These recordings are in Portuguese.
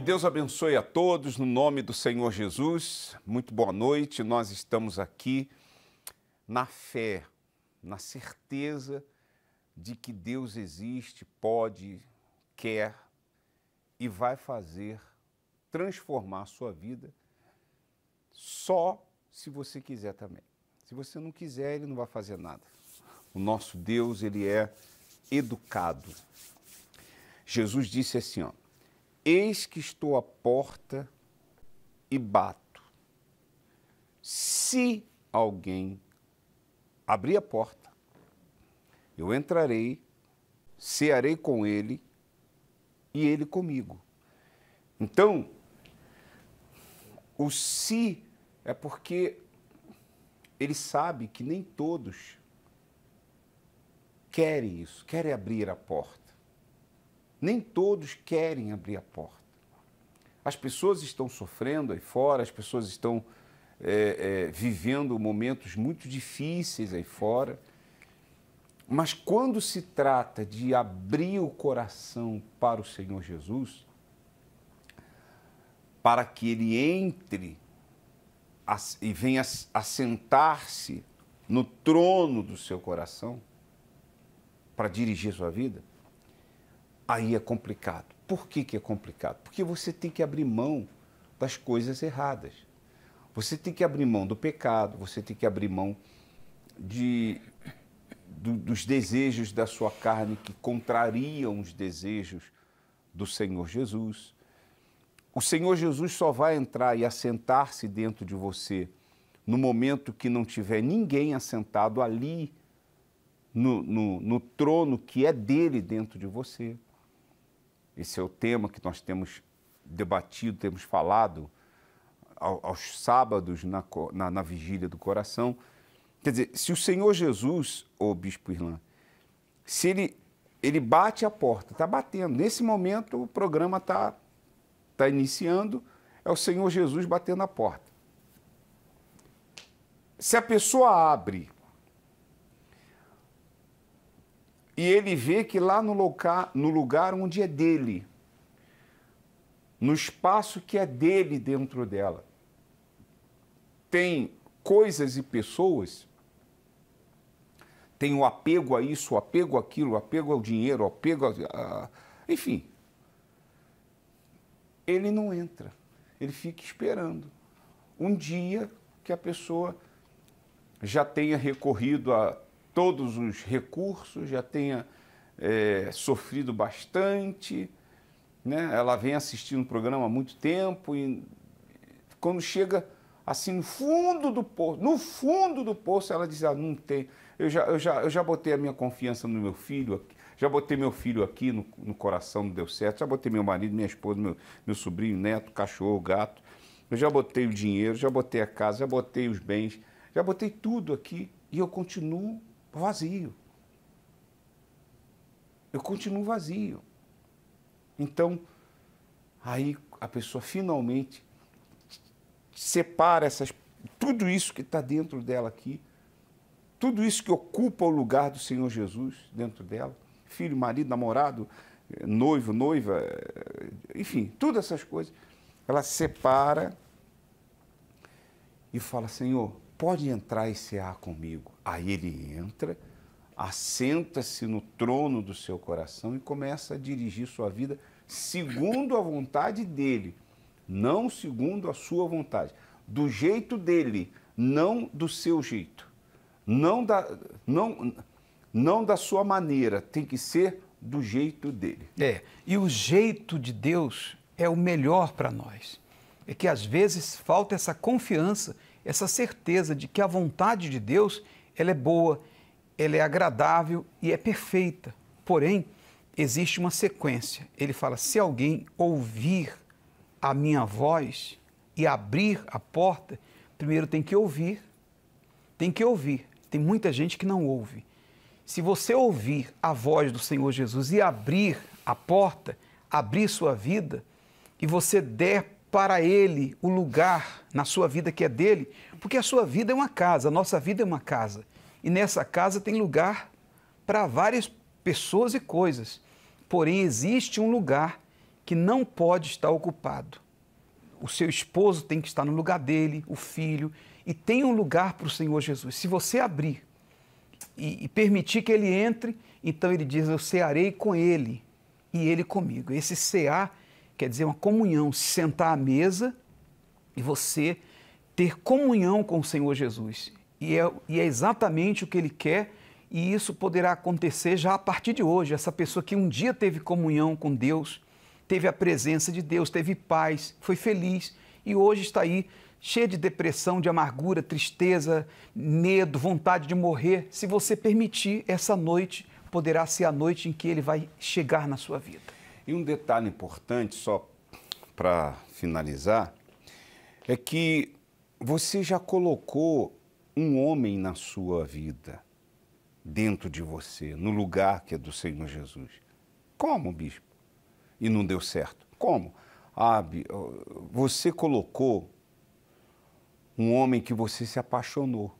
Deus abençoe a todos, no nome do Senhor Jesus. Muito boa noite. Nós estamos aqui na fé, na certeza de que Deus existe, pode, quer e vai fazer transformar a sua vida só se você quiser também. Se você não quiser, Ele não vai fazer nada. O nosso Deus, Ele é educado. Jesus disse assim, ó: eis que estou à porta e bato. Se alguém abrir a porta, eu entrarei, cearei com ele e ele comigo. Então, o se é porque ele sabe que nem todos querem isso, querem abrir a porta. Nem todos querem abrir a porta. As pessoas estão sofrendo aí fora, as pessoas estão vivendo momentos muito difíceis aí fora, mas quando se trata de abrir o coração para o Senhor Jesus, para que Ele entre e venha assentar-se no trono do seu coração, para dirigir sua vida, aí é complicado. Por que é complicado? Porque você tem que abrir mão das coisas erradas. Você tem que abrir mão do pecado, você tem que abrir mão dos desejos da sua carne que contrariam os desejos do Senhor Jesus. O Senhor Jesus só vai entrar e assentar-se dentro de você no momento que não tiver ninguém assentado ali no trono que é dele dentro de você. Esse é o tema que nós temos debatido, temos falado aos sábados na vigília do coração. Quer dizer, se o Senhor Jesus, ô Bispo Irlan, se ele bate a porta, está batendo, nesse momento o programa está iniciando, é o Senhor Jesus batendo a porta. Se a pessoa abre e ele vê que lá no lugar onde é dele, no espaço que é dele dentro dela, tem coisas e pessoas, tem o apego a isso, o apego àquilo, o apego ao dinheiro, o apego enfim, ele não entra, ele fica esperando um dia que a pessoa já tenha recorrido a todos os recursos, já tenha sofrido bastante, né? Ela vem assistindo o programa há muito tempo e quando chega assim no fundo do poço, ela diz, não tem, eu já botei a minha confiança no meu filho, já botei meu filho aqui no coração, não deu certo, já botei meu marido, minha esposa, meu sobrinho, neto, cachorro, gato, eu já botei o dinheiro, já botei a casa, já botei os bens, já botei tudo aqui e eu continuo vazio. Eu continuo vazio. Então, aí a pessoa finalmente separa tudo isso que está dentro dela aqui, tudo isso que ocupa o lugar do Senhor Jesus dentro dela, filho, marido, namorado, noivo, noiva, enfim, todas essas coisas. Ela separa e fala, Senhor, pode entrar e cear comigo. Aí ele entra, assenta-se no trono do seu coração e começa a dirigir sua vida segundo a vontade dele, não segundo a sua vontade, do jeito dele, não do seu jeito, não da sua maneira, tem que ser do jeito dele. E o jeito de Deus é o melhor para nós. É que às vezes falta essa confiança, essa certeza de que a vontade de Deus, ela é boa, ela é agradável e é perfeita. Porém, existe uma sequência. Ele fala, se alguém ouvir a minha voz e abrir a porta, primeiro tem que ouvir. Tem que ouvir. Tem muita gente que não ouve. Se você ouvir a voz do Senhor Jesus e abrir a porta, abrir sua vida, e você der para Ele o lugar na sua vida que é dele, porque a sua vida é uma casa, a nossa vida é uma casa. E nessa casa tem lugar para várias pessoas e coisas. Porém, existe um lugar que não pode estar ocupado. O seu esposo tem que estar no lugar dele, o filho, e tem um lugar para o Senhor Jesus. Se você abrir e permitir que ele entre, então ele diz, eu cearei com ele e ele comigo. Esse cear quer dizer uma comunhão, se sentar à mesa e você ter comunhão com o Senhor Jesus. E é exatamente o que ele quer, e isso poderá acontecer já a partir de hoje. Essa pessoa que um dia teve comunhão com Deus, teve a presença de Deus, teve paz, foi feliz, e hoje está aí cheia de depressão, de amargura, tristeza, medo, vontade de morrer. Se você permitir, essa noite poderá ser a noite em que ele vai chegar na sua vida. E um detalhe importante, só para finalizar, é que você já colocou um homem na sua vida, dentro de você, no lugar que é do Senhor Jesus. Como, bispo? E não deu certo. Como? Você colocou um homem que você se apaixonou.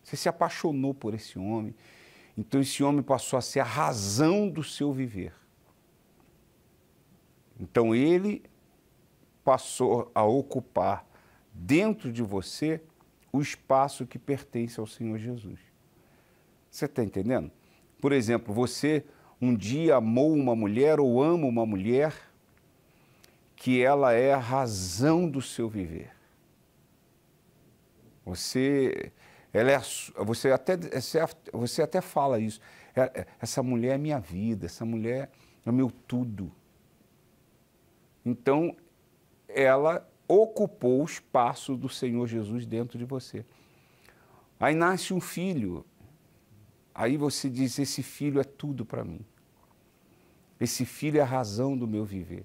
Você se apaixonou por esse homem. Então esse homem passou a ser a razão do seu viver. Então ele passou a ocupar dentro de você o espaço que pertence ao Senhor Jesus. Você está entendendo? Por exemplo, você um dia amou uma mulher ou ama uma mulher que ela é a razão do seu viver. Você até fala isso. Essa mulher é minha vida, essa mulher é meu tudo. Então, ela ocupou o espaço do Senhor Jesus dentro de você. Aí nasce um filho. Aí você diz, esse filho é tudo para mim. Esse filho é a razão do meu viver.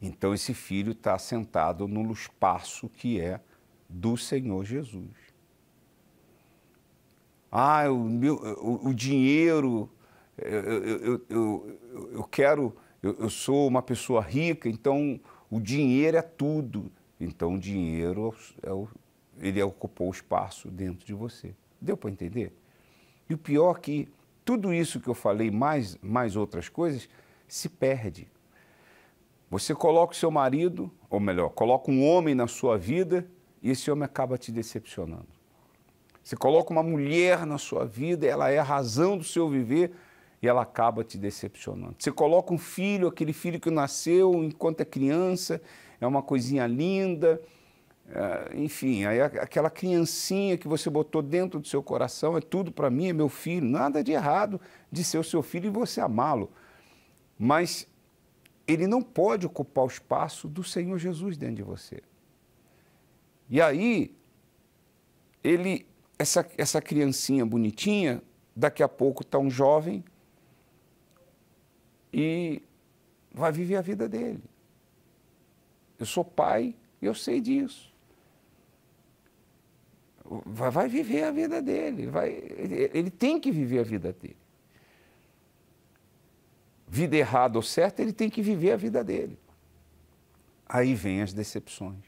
Então, esse filho está sentado no espaço que é do Senhor Jesus. O dinheiro, eu sou uma pessoa rica, então o dinheiro é tudo. Então o dinheiro, ele ocupou o espaço dentro de você. Deu para entender? E o pior é que tudo isso que eu falei, mais outras coisas, se perde. Você coloca o seu marido, ou melhor, coloca um homem na sua vida e esse homem acaba te decepcionando. Você coloca uma mulher na sua vida, ela é a razão do seu viver e ela acaba te decepcionando. Você coloca um filho, aquele filho que nasceu enquanto é criança, é uma coisinha linda, enfim, aí aquela criancinha que você botou dentro do seu coração, é tudo para mim, é meu filho, nada de errado de ser o seu filho e você amá-lo. Mas ele não pode ocupar o espaço do Senhor Jesus dentro de você. E aí, essa criancinha bonitinha, daqui a pouco está um jovem e vai viver a vida dele. Eu sou pai e eu sei disso. Vai viver a vida dele, ele tem que viver a vida dele. Vida errada ou certa, ele tem que viver a vida dele. Aí vem as decepções.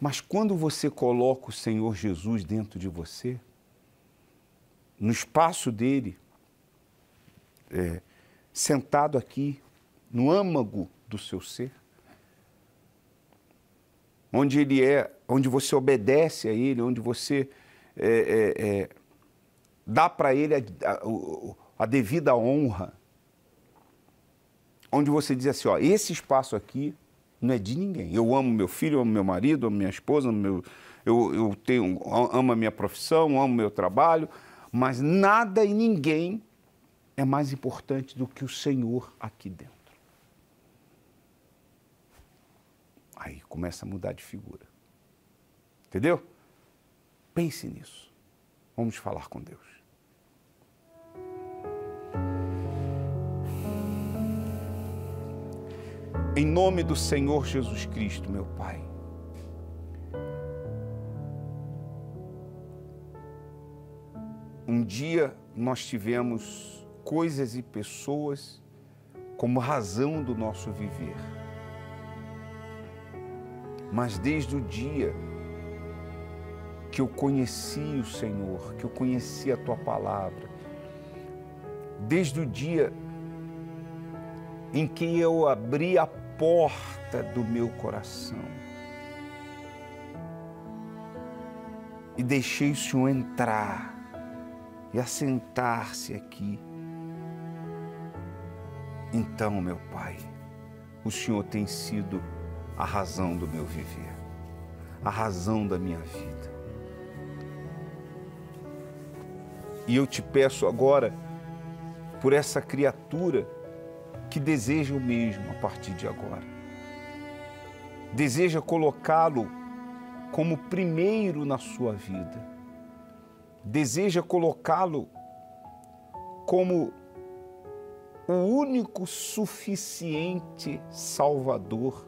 Mas quando você coloca o Senhor Jesus dentro de você, no espaço dele, sentado aqui, no âmago do seu ser, onde ele é, onde você obedece a ele, onde você dá para ele a devida honra, onde você diz assim, ó, esse espaço aqui não é de ninguém. Eu amo meu filho, eu amo meu marido, amo minha esposa, amo a minha profissão, amo meu trabalho, mas nada e ninguém é mais importante do que o Senhor aqui dentro. Aí começa a mudar de figura. Entendeu? Pense nisso. Vamos falar com Deus. Em nome do Senhor Jesus Cristo, meu Pai, um dia nós tivemos coisas e pessoas como razão do nosso viver. Mas desde o dia que eu conheci o Senhor, que eu conheci a Tua Palavra, desde o dia em que eu abri a porta do meu coração e deixei o Senhor entrar e assentar-se aqui. Então, meu Pai, o Senhor tem sido a razão do meu viver, a razão da minha vida. E eu te peço agora por essa criatura que deseja o mesmo a partir de agora. Deseja colocá-lo como primeiro na sua vida. Deseja colocá-lo como o único suficiente Salvador,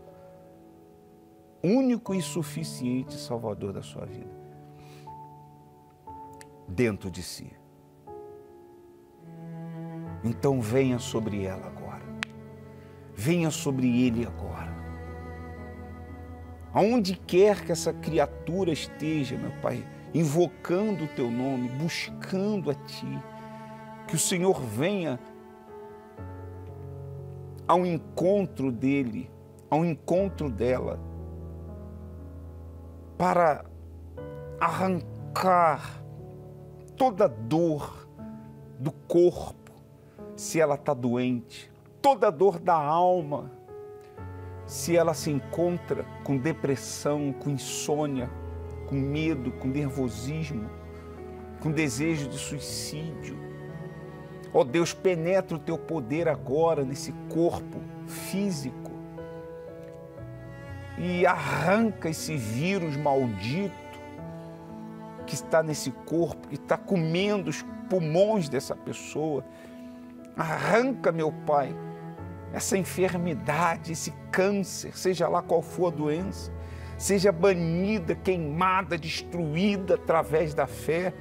único e suficiente Salvador da sua vida, dentro de si. Então venha sobre ela agora, venha sobre ele agora. Aonde quer que essa criatura esteja, meu Pai, invocando o teu nome, buscando a Ti, que o Senhor venha ao encontro dele, ao encontro dela, para arrancar toda dor do corpo, se ela está doente, toda dor da alma, se ela se encontra com depressão, com insônia, com medo, com nervosismo, com desejo de suicídio. Ó Deus, penetra o teu poder agora nesse corpo físico e arranca esse vírus maldito que está nesse corpo, que está comendo os pulmões dessa pessoa. Arranca, meu Pai, essa enfermidade, esse câncer, seja lá qual for a doença, seja banida, queimada, destruída através da fé,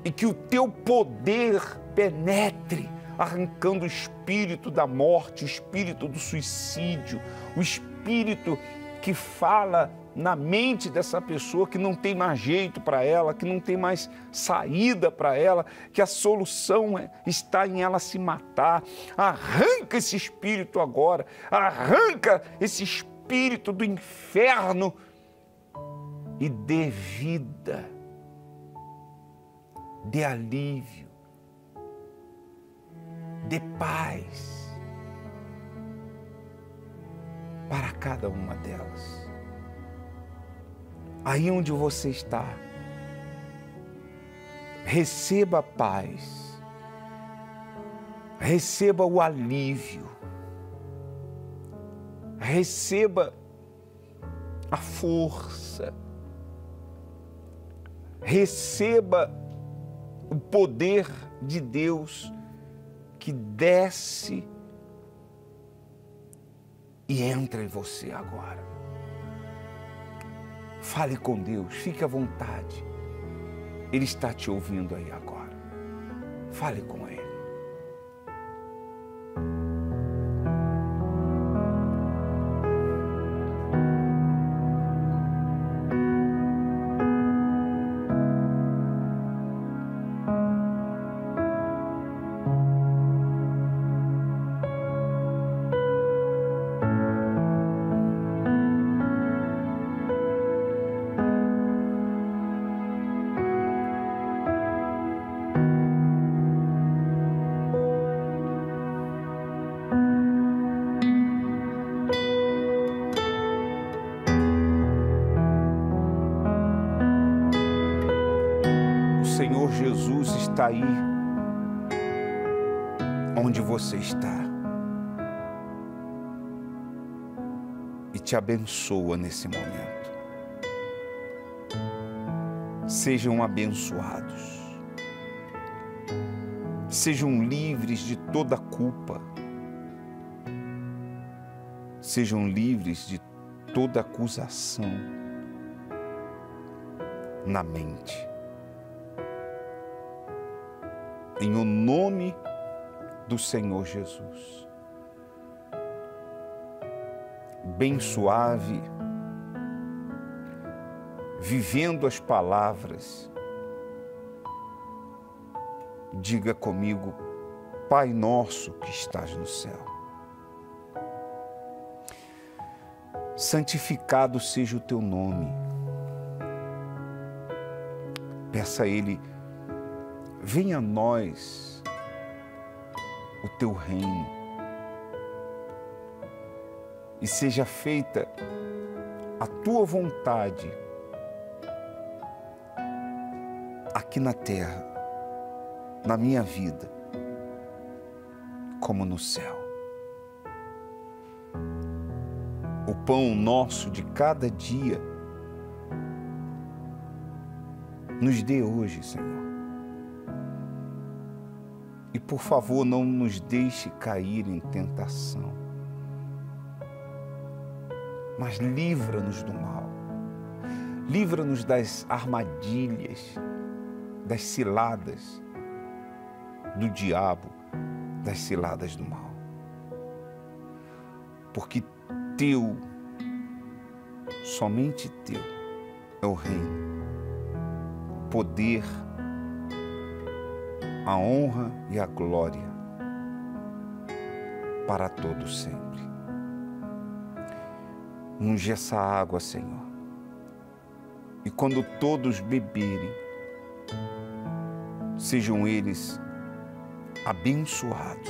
e que o teu poder penetre, arrancando o espírito da morte, o espírito do suicídio, o espírito que fala na mente dessa pessoa que não tem mais jeito para ela, que não tem mais saída para ela, que a solução está em ela se matar. Arranca esse espírito agora, arranca esse espírito do inferno e dê vida, dê alívio, dê paz para cada uma delas. Aí onde você está, receba a paz, receba o alívio, receba a força, receba o poder de Deus que desce e entra em você agora. Fale com Deus, fique à vontade. Ele está te ouvindo aí agora. Fale com Ele. Senhor Jesus está aí, onde você está, e te abençoa nesse momento. Sejam abençoados, sejam livres de toda culpa, sejam livres de toda acusação na mente. Em o nome do Senhor Jesus. Bem suave, vivendo as palavras, diga comigo: Pai nosso que estás no céu, santificado seja o teu nome. Peça a Ele, venha a nós o teu reino e seja feita a tua vontade aqui na terra, na minha vida, como no céu. O pão nosso de cada dia nos dê hoje, Senhor. E por favor, não nos deixe cair em tentação, mas livra-nos do mal. Livra-nos das armadilhas, das ciladas do diabo, das ciladas do mal. Porque teu, somente teu, é o reino, o poder, a honra e a glória para todos sempre. Unge essa água, Senhor, e quando todos beberem, sejam eles abençoados.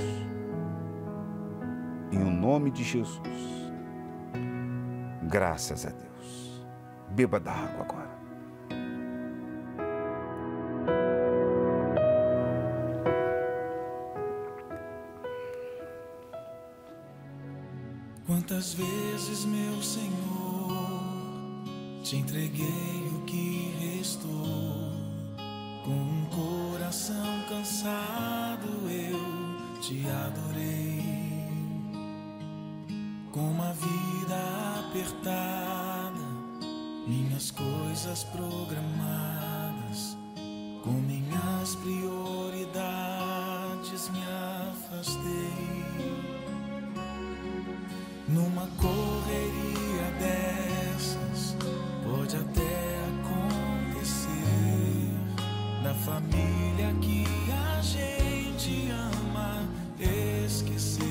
Em o nome de Jesus. Graças a Deus. Beba da água agora. Quantas vezes, meu Senhor, te entreguei o que restou. Com um coração cansado eu te adorei. Com uma vida apertada, minhas coisas programadas, com minhas prioridades me afastei. Numa correria dessas, pode até acontecer da família que a gente ama esquecer.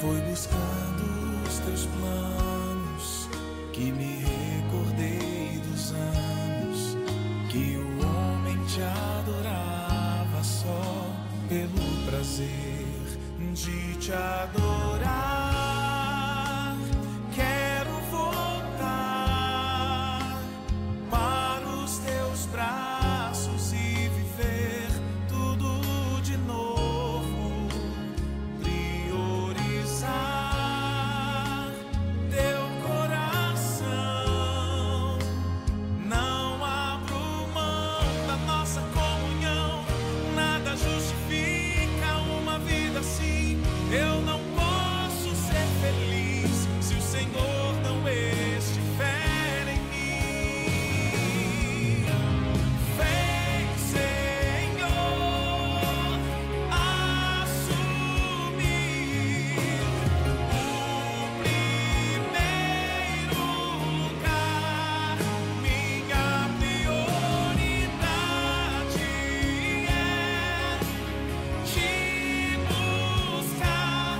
Foi buscando os teus planos que me recordei dos anos que o homem te adorava só pelo prazer de te adorar. Quero voltar para os teus braços e viver tudo de novo. Priorizar teu coração. Não abro mão da nossa comunhão. Nada justifica uma vida assim. Eu não posso ser feliz se o Senhor não estiver em mim. Vem, Senhor, assumir o primeiro lugar. Minha prioridade é te buscar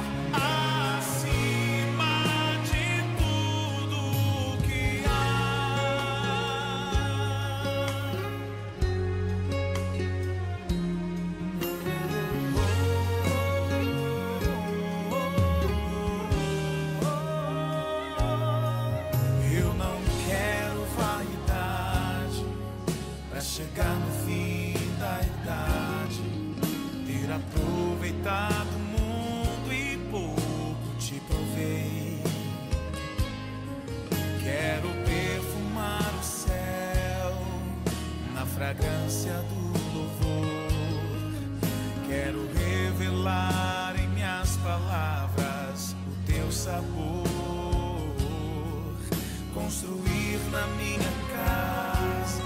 acima de tudo que há. Eu não quero vaidade pra chegar no fim da idade, ter aproveitado o mundo e pouco te provei. Quero perfumar o céu na fragrância do louvor. Quero revelar em minhas palavras o teu sabor. Construir na minha casa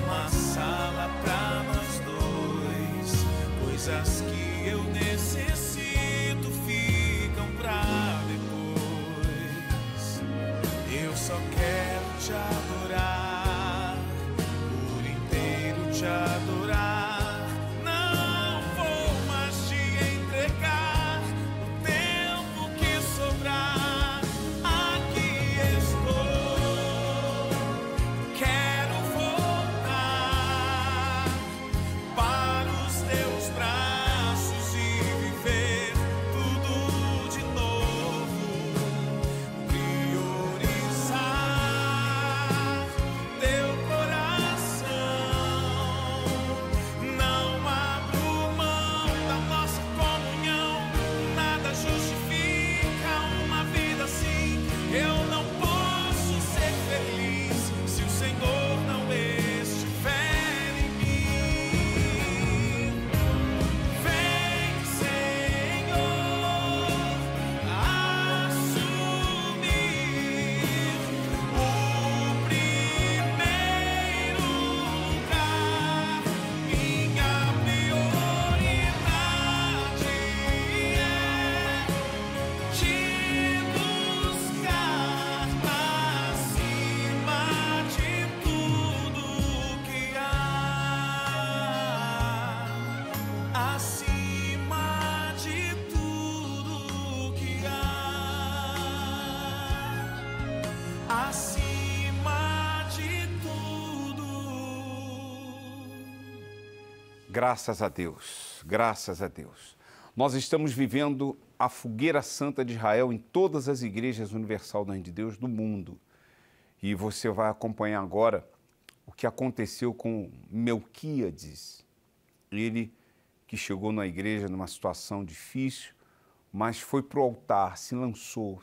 uma sala pra nós dois. Coisas que eu necessito ficam pra depois. Eu só quero te adorar, por inteiro te adorar. Não vou mais te entregar o tempo que sobrar. Graças a Deus, graças a Deus. Nós estamos vivendo a fogueira santa de Israel em todas as igrejas Universal do Reino de Deus do mundo. E você vai acompanhar agora o que aconteceu com Melquíades. Ele que chegou na igreja numa situação difícil, mas foi para o altar, se lançou,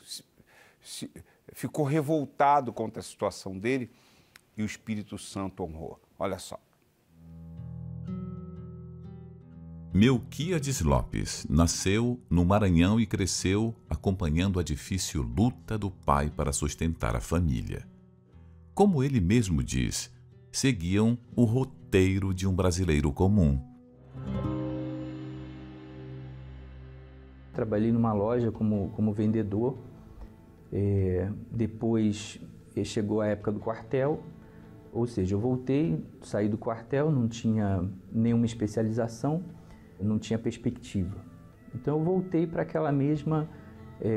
ficou revoltado contra a situação dele e o Espírito Santo honrou. Olha só. Melquíades Lopes nasceu no Maranhão e cresceu acompanhando a difícil luta do pai para sustentar a família. Como ele mesmo diz, seguiam o roteiro de um brasileiro comum. Trabalhei numa loja como vendedor, depois chegou a época do quartel, ou seja, eu voltei, saí do quartel, não tinha nenhuma especialização, não tinha perspectiva. Então eu voltei para aquela mesma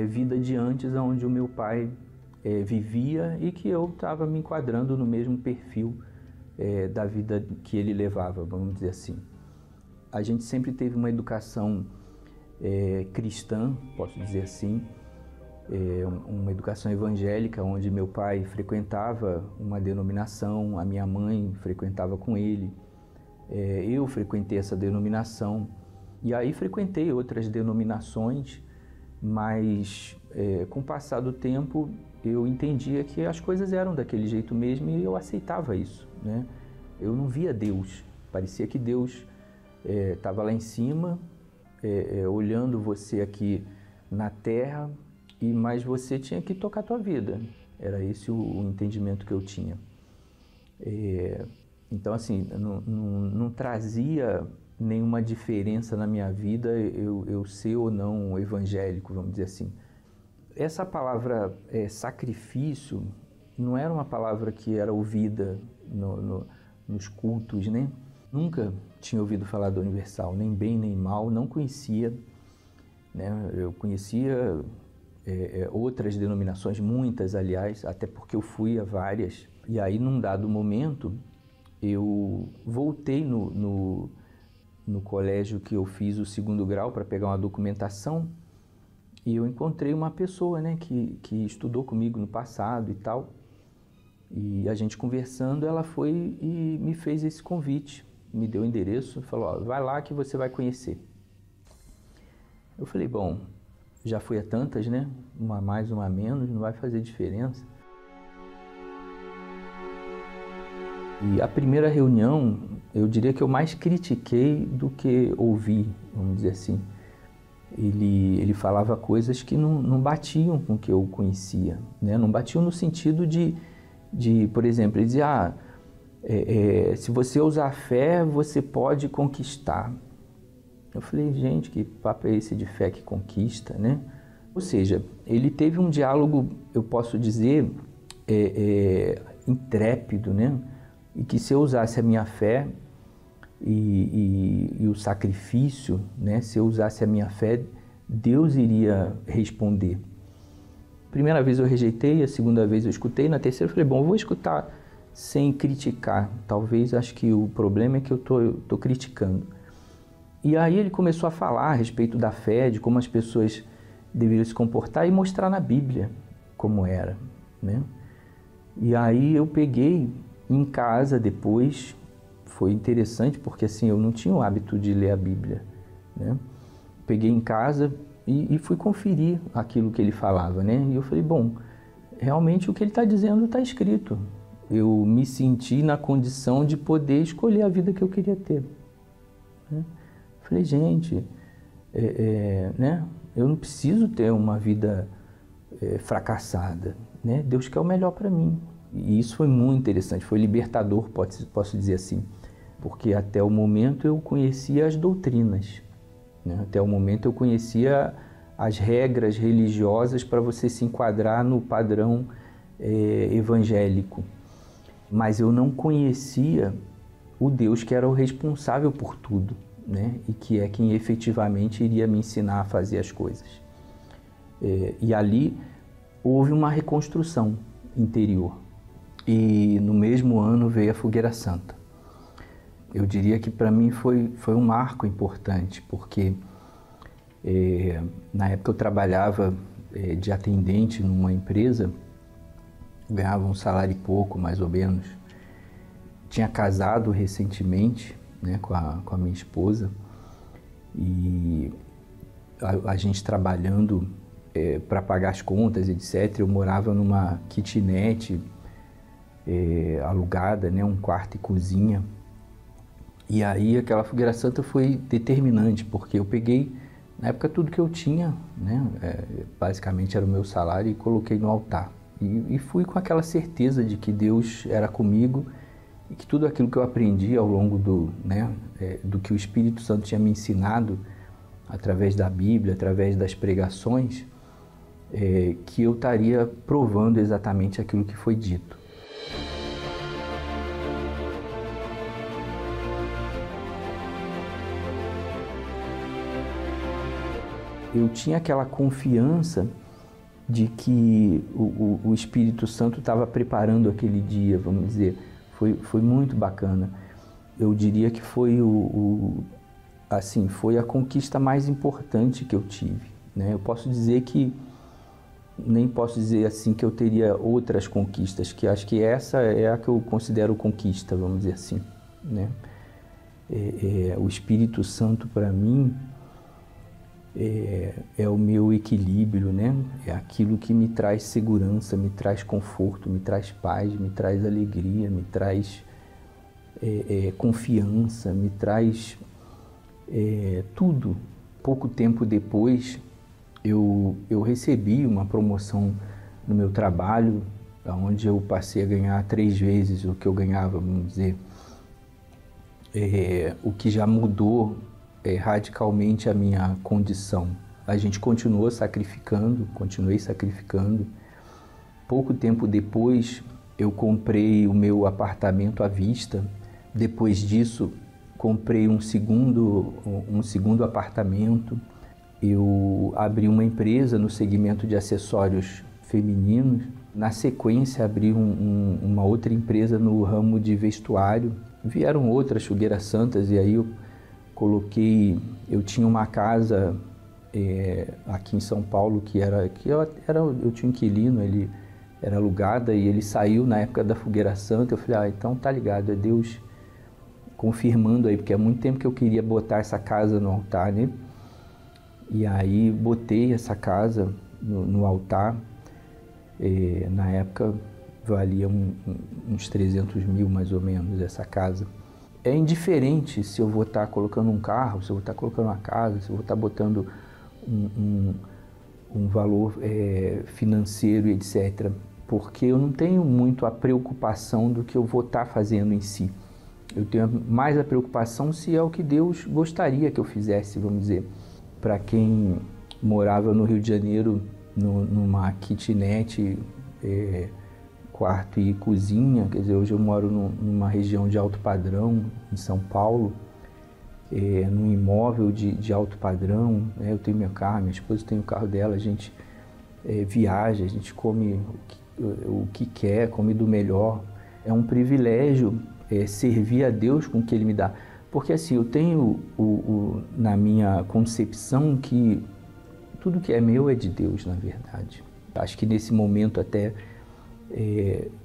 vida de antes, onde o meu pai vivia e que eu estava me enquadrando no mesmo perfil da vida que ele levava, vamos dizer assim. A gente sempre teve uma educação cristã, posso dizer assim, uma educação evangélica, onde meu pai frequentava uma denominação, a minha mãe frequentava com ele, eu frequentei essa denominação e aí frequentei outras denominações, mas com o passar do tempo eu entendia que as coisas eram daquele jeito mesmo e eu aceitava isso, né? Eu não via Deus, parecia que Deus estava lá em cima, olhando você aqui na terra, mas você tinha que tocar a tua vida. Era esse o entendimento que eu tinha. Então, assim, não trazia nenhuma diferença na minha vida eu ser ou não evangélico, vamos dizer assim. Essa palavra sacrifício não era uma palavra que era ouvida nos cultos, né? Nunca tinha ouvido falar da Universal, nem bem nem mal, não conhecia, né? Eu conhecia outras denominações, muitas aliás, até porque eu fui a várias. E aí, num dado momento, eu voltei no colégio que eu fiz o 2º grau para pegar uma documentação e eu encontrei uma pessoa, né, que estudou comigo no passado e tal. E a gente conversando, ela foi e me fez esse convite, me deu o endereço, falou, ó, vai lá que você vai conhecer. Eu falei, bom, já fui a tantas, né, uma a mais, uma a menos, não vai fazer diferença. E a primeira reunião, eu diria que eu mais critiquei do que ouvi, vamos dizer assim. Ele falava coisas que não batiam com o que eu conhecia, né? Não batiam no sentido de por exemplo, ele dizia, se você usar a fé, você pode conquistar. Eu falei, gente, que papo é esse de fé que conquista, né? Ou seja, ele teve um diálogo, eu posso dizer, intrépido, né? E que se eu usasse a minha fé e o sacrifício, né? Se eu usasse a minha fé, Deus iria responder. Primeira vez eu rejeitei, a segunda vez eu escutei, na terceira eu falei, bom, eu vou escutar sem criticar. Talvez, acho que o problema é que eu tô criticando. E aí ele começou a falar a respeito da fé, de como as pessoas deveriam se comportar e mostrar na Bíblia como era, né? E aí eu peguei em casa depois, foi interessante porque assim, eu não tinha o hábito de ler a Bíblia, né? Peguei em casa e fui conferir aquilo que ele falava, né? E eu falei, bom, realmente o que ele está dizendo está escrito. Eu me senti na condição de poder escolher a vida que eu queria ter, né? Falei, gente, né? Eu não preciso ter uma vida fracassada, né? Deus quer o melhor para mim. E isso foi muito interessante, foi libertador, posso dizer assim, porque até o momento eu conhecia as doutrinas, né? Até o momento eu conhecia as regras religiosas para você se enquadrar no padrão evangélico, mas eu não conhecia o Deus que era o responsável por tudo, né? E que é quem efetivamente iria me ensinar a fazer as coisas. E ali houve uma reconstrução interior. E no mesmo ano veio a Fogueira Santa. Eu diria que para mim foi um marco importante, porque na época eu trabalhava de atendente numa empresa, ganhava um salário e pouco, mais ou menos. Tinha casado recentemente, né, com a minha esposa, e a gente trabalhando para pagar as contas, etc. Eu morava numa kitnet alugada, né, um quarto e cozinha. E aí aquela fogueira santa foi determinante, porque eu peguei, na época, tudo que eu tinha, né, basicamente era o meu salário, e coloquei no altar. E fui com aquela certeza de que Deus era comigo e que tudo aquilo que eu aprendi ao longo do que o Espírito Santo tinha me ensinado, através da Bíblia, através das pregações, que eu estaria provando exatamente aquilo que foi dito. Eu tinha aquela confiança de que o Espírito Santo estava preparando aquele dia, vamos dizer. Foi muito bacana. Eu diria que foi foi a conquista mais importante que eu tive, né? Eu posso dizer que, nem posso dizer assim que eu teria outras conquistas, que acho que essa é a que eu considero conquista, vamos dizer assim, né? O Espírito Santo, para mim, é o meu equilíbrio, né? É aquilo que me traz segurança, me traz conforto, me traz paz, me traz alegria, me traz confiança, me traz tudo. Pouco tempo depois, eu recebi uma promoção no meu trabalho, onde eu passei a ganhar 3 vezes o que eu ganhava, vamos dizer. O que já mudou radicalmente a minha condição. A gente continuei sacrificando. Pouco tempo depois, eu comprei o meu apartamento à vista. Depois disso, comprei um segundo apartamento. Eu abri uma empresa no segmento de acessórios femininos. Na sequência, abri uma outra empresa no ramo de vestuário. Vieram outras fogueiras santas, e aí eu tinha uma casa aqui em São Paulo eu tinha um inquilino, ele era alugada, e ele saiu na época da fogueira santa. Eu falei, então tá ligado, é Deus confirmando aí, porque há muito tempo que eu queria botar essa casa no altar, né? E aí botei essa casa no altar. Na época valia uns 300 mil, mais ou menos, essa casa. É indiferente se eu vou estar colocando um carro, se eu vou estar colocando uma casa, se eu vou estar botando um valor financeiro, etc. Porque eu não tenho muito a preocupação do que eu vou estar fazendo em si. Eu tenho mais a preocupação se é o que Deus gostaria que eu fizesse, vamos dizer. Para quem morava no Rio de Janeiro, numa kitnet, quarto e cozinha, quer dizer, hoje eu moro numa região de alto padrão, em São Paulo, num imóvel de alto padrão, né? Eu tenho meu carro, minha esposa tem o carro dela, a gente viaja, a gente come o que quer, come do melhor. É um privilégio servir a Deus com o que Ele me dá. Porque assim, eu tenho na minha concepção que tudo que é meu é de Deus, na verdade. Acho que nesse momento até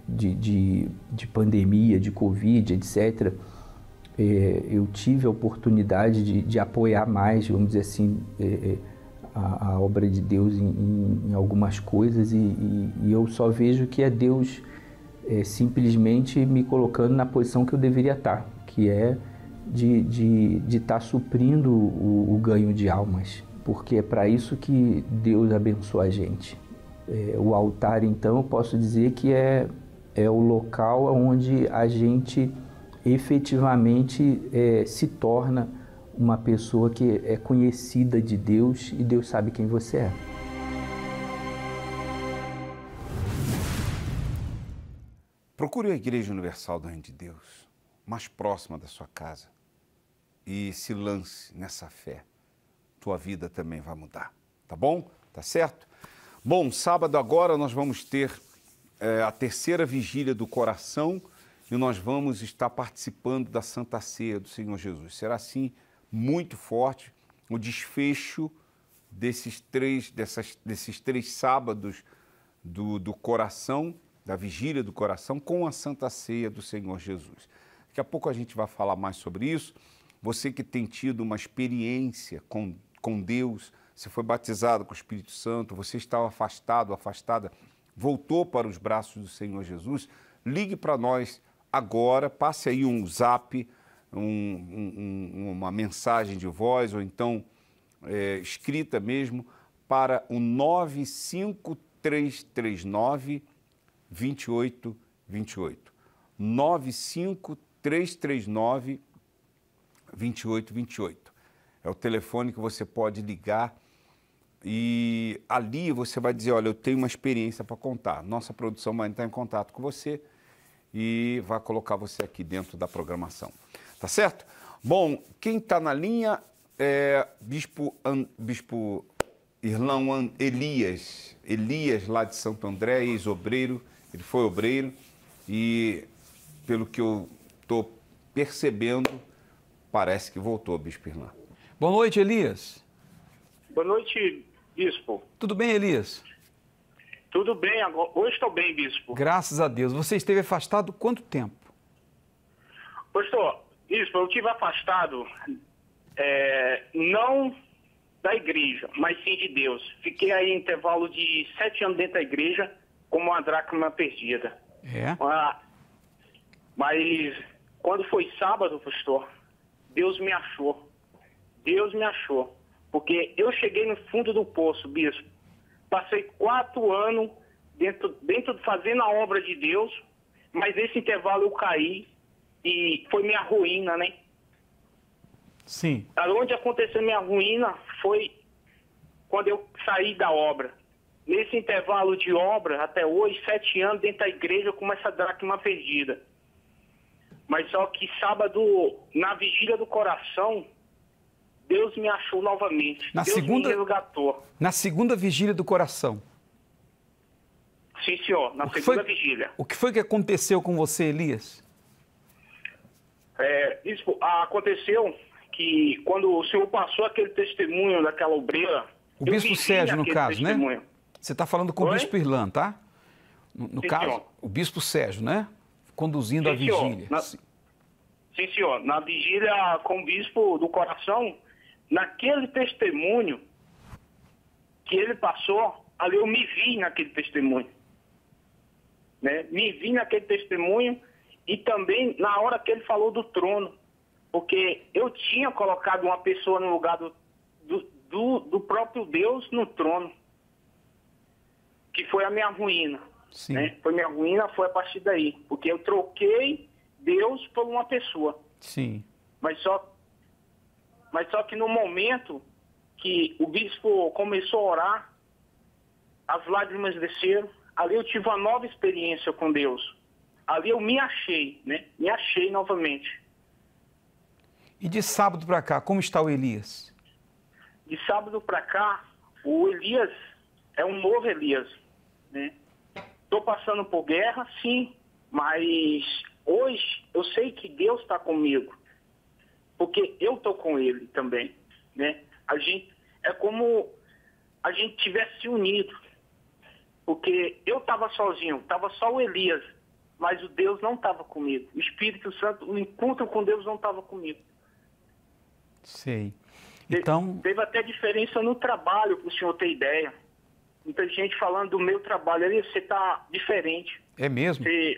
de pandemia, de Covid, etc., eu tive a oportunidade de apoiar mais, vamos dizer assim, a obra de Deus em algumas coisas, e eu só vejo que é Deus simplesmente me colocando na posição que eu deveria estar, que é de estar suprindo o ganho de almas, porque é para isso que Deus abençoa a gente. O altar, então, eu posso dizer que é o local onde a gente efetivamente se torna uma pessoa que é conhecida de Deus, e Deus sabe quem você é. Procure a Igreja Universal do Reino de Deus, mais próxima da sua casa, e se lance nessa fé. Tua vida também vai mudar, tá bom? Tá certo? Bom, sábado agora nós vamos ter a terceira vigília do coração, e nós vamos estar participando da Santa Ceia do Senhor Jesus. Será, assim, muito forte o desfecho desses três sábados do coração, da vigília do coração, com a Santa Ceia do Senhor Jesus. Daqui a pouco a gente vai falar mais sobre isso. Você que tem tido uma experiência com Deus, você foi batizado com o Espírito Santo, você estava afastado, afastada, voltou para os braços do Senhor Jesus, ligue para nós agora, passe aí um zap, uma mensagem de voz, ou então escrita mesmo, para o 95339-2828. 95339-2828. É o telefone que você pode ligar e ali você vai dizer, olha, eu tenho uma experiência para contar. Nossa produção vai entrar em contato com você e vai colocar você aqui dentro da programação. Tá certo? Bom, quem está na linha é Bispo Irlão Elias. Elias, lá de Santo André, ex-obreiro. Ele foi obreiro e, pelo que eu estou percebendo, parece que voltou, Bispo Irlão. Boa noite, Elias. Boa noite, Bispo. Tudo bem, Elias? Tudo bem, hoje estou bem, Bispo. Graças a Deus. Você esteve afastado quanto tempo? Pastor, Bispo, eu estive afastado, não da igreja, mas sim de Deus. Fiquei aí em intervalo de 7 anos dentro da igreja, como uma dracma perdida. Mas quando foi sábado, pastor, Deus me achou. Deus me achou. Porque eu cheguei no fundo do poço, Bispo. Passei 4 anos dentro fazendo a obra de Deus, mas nesse intervalo eu caí e foi minha ruína, né? Sim. Onde aconteceu minha ruína foi quando eu saí da obra. Nesse intervalo de obra, até hoje, 7 anos dentro da igreja com essa dracma perdida. Mas só que sábado, na vigília do coração, Deus me achou novamente. Deus me resgatou. Na segunda vigília do coração. Sim, senhor, na segunda vigília. O que foi que aconteceu com você, Elias? Bispo, aconteceu que quando o senhor passou aquele testemunho daquela obreira... O Bispo Sérgio, no caso, né? Você está falando com o Bispo Irlã, tá? No caso, senhor. O Bispo Sérgio, né? Conduzindo a vigília. Sim, senhor. Na vigília com o Bispo do Coração, naquele testemunho que ele passou, ali eu me vi naquele testemunho. Né? Me vi naquele testemunho e também na hora que ele falou do trono. Porque eu tinha colocado uma pessoa no lugar do próprio Deus no trono. Que foi a minha ruína. Sim. Né? Foi minha ruína, foi a partir daí. Porque eu troquei Deus por uma pessoa. Sim. Mas só que no momento que o bispo começou a orar, as lágrimas desceram, ali eu tive uma nova experiência com Deus. Ali eu me achei, né? Me achei novamente. E de sábado para cá, como está o Elias? De sábado para cá, o Elias é um novo Elias, né? Estou passando por guerra, sim, mas hoje eu sei que Deus está comigo. Porque eu estou com ele também, né? É como a gente tivesse unido. Porque eu estava sozinho, estava só o Elias, mas o Deus não estava comigo. O Espírito Santo, o encontro com Deus não estava comigo. Sei. Então... Teve até diferença no trabalho, para o senhor ter ideia. Muita gente falando do meu trabalho, ali você está diferente. É mesmo? Sim,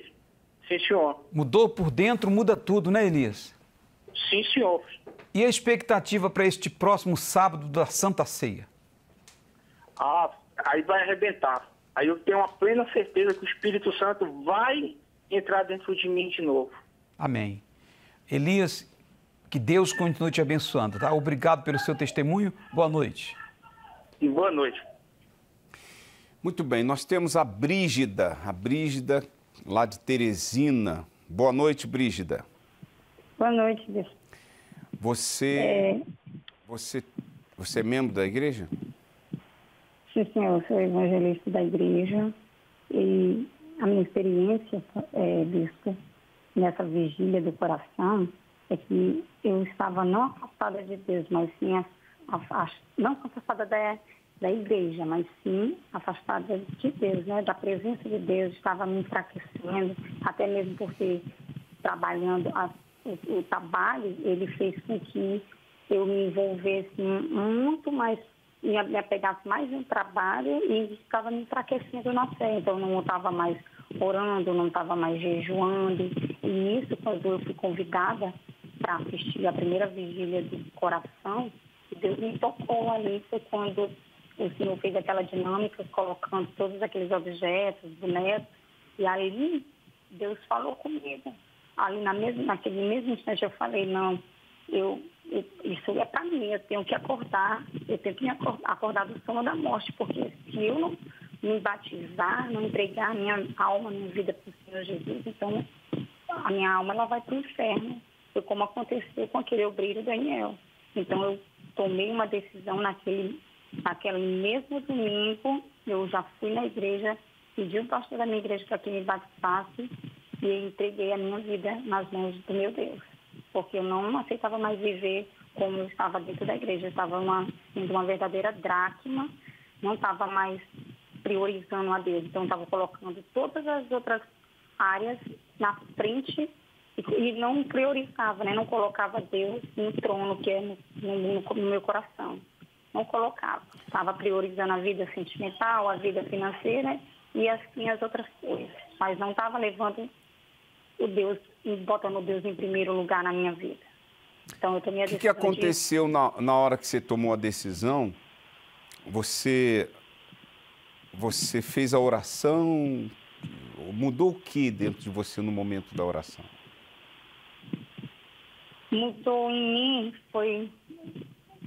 senhor. Mudou por dentro, muda tudo, né, Elias? Sim, senhor. E a expectativa para este próximo sábado da Santa Ceia? Aí vai arrebentar. Aí eu tenho uma plena certeza que o Espírito Santo vai entrar dentro de mim de novo. Amém. Elias, que Deus continue te abençoando, tá? Obrigado pelo seu testemunho. Boa noite. E boa noite. Muito bem, nós temos a Brígida lá de Teresina. Boa noite, Brígida. Boa noite, Deus. Você é membro da igreja? Sim, senhor, sou evangelista da igreja e a minha experiência, bispo, nessa vigília do coração é que eu estava não afastada de Deus, mas sim não afastada da igreja, mas sim afastada de Deus, né? Da presença de Deus, estava me enfraquecendo, até mesmo porque trabalhando, o trabalho, ele fez com que eu me envolvesse muito mais, me apegasse mais no trabalho e estava me enfraquecendo na fé. Então, eu não estava mais orando, não estava mais jejuando. E isso, quando eu fui convidada para assistir a primeira vigília do coração, Deus me tocou ali. Foi quando o Senhor fez aquela dinâmica, colocando todos aqueles objetos, bonecos. E aí, Deus falou comigo. Ali naquele mesmo instante eu falei, não, isso é para mim, eu tenho que acordar do sono da morte, porque se eu não me batizar, não entregar minha alma, minha vida para o Senhor Jesus, então a minha alma ela vai para o inferno. Foi como aconteceu com aquele obreiro Daniel. Então eu tomei uma decisão naquele mesmo domingo, eu já fui na igreja, pedi o pastor da minha igreja para que me batizasse e entreguei a minha vida nas mãos do meu Deus. Porque eu não aceitava mais viver como eu estava dentro da igreja. Eu estava sendo uma verdadeira dracma, não estava mais priorizando a Deus. Então, eu estava colocando todas as outras áreas na frente e não priorizava, né? Não colocava Deus no trono, que é no meu coração. Não colocava. Estava priorizando a vida sentimental, a vida financeira e as outras coisas. Mas não estava levando o Deus, botando Deus em primeiro lugar na minha vida. Então, eu tomei a decisão. O que aconteceu na hora que você tomou a decisão? Você fez a oração? Mudou o que dentro de você no momento da oração? Mudou em mim foi